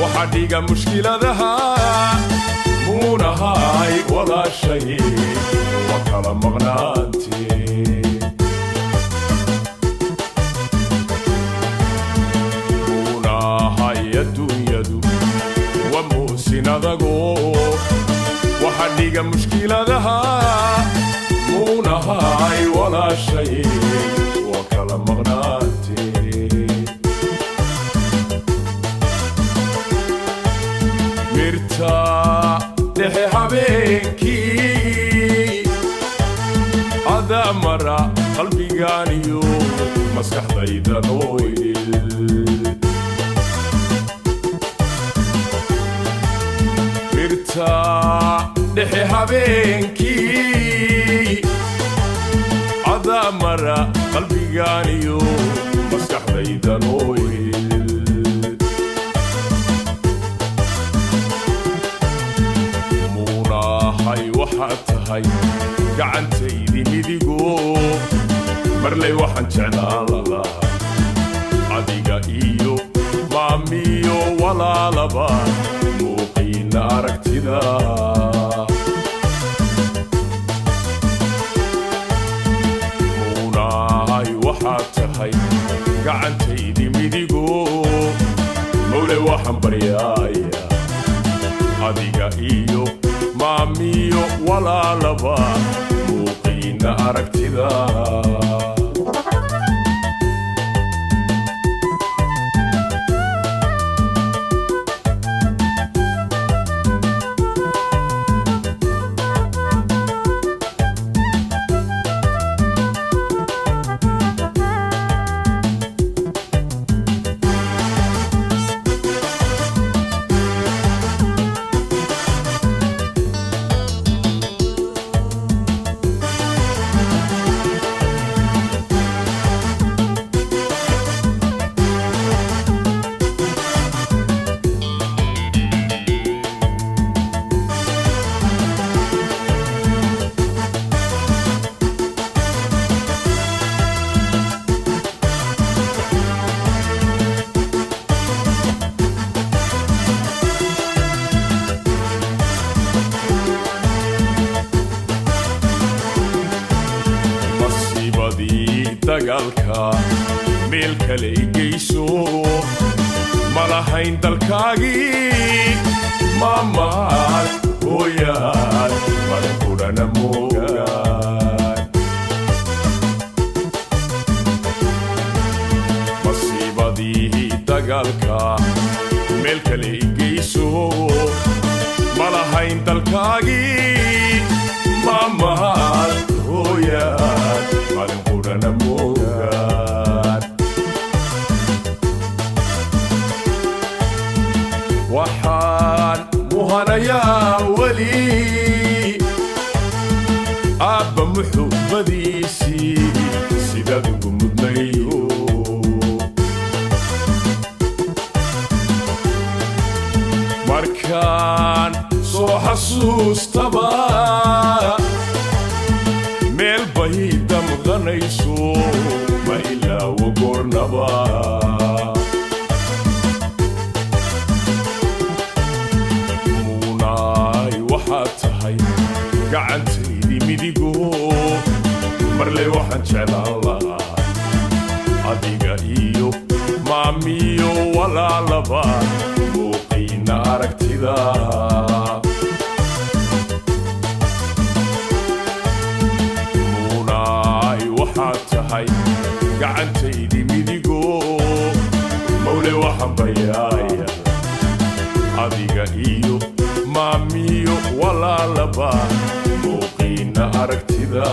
وحديقة مشكلة ذها مونهاي ولا شيء وكلام مغناتي مونهاي يدو يدو وموسنا ذقو وحديقة مشكلة ذها مونهاي ولا شيء وكلام مغناتي لحي حبينكي هذا مرة قلبي قانيو مسكح ضيدا نويل لحي حبينكي هذا مرة قلبي قانيو مسكح ضيدا نويل waxaad tahay gacantaydii midigo marley waxaan jeclaan lahaa adiga iyo maamiyo walaalaba muuqiina aragtida muunahay waxaad tahay gacantaydii midigo mawley waxaan baryaaya adiga iyo maamiyo walaalaba muuqiina aragtida dagaalka meel kale igeyso malahayn dalkaagii maamaad hooyaad madankudhana moogaan masiibadii dagaalka meel kale igeyso malahayn dalkaagii maamaad hooyaad madankudhana moogaan waxaan muhanayaa weli aabba muxubbadiisii sidaad ugu mudnayo markaan soo xasuustaba meel bay damqanayso ma ilaawo goornaba muunaay waxaad tahay gacantaydii midigo marley waxaan jeclaan lahaa adiga iyo maamiyo walaalaba muuqiina aragtida gacantaydii midigo mawley waxaan baryaaya adiga iyo maamiyo walaalaba muuqiina aragtida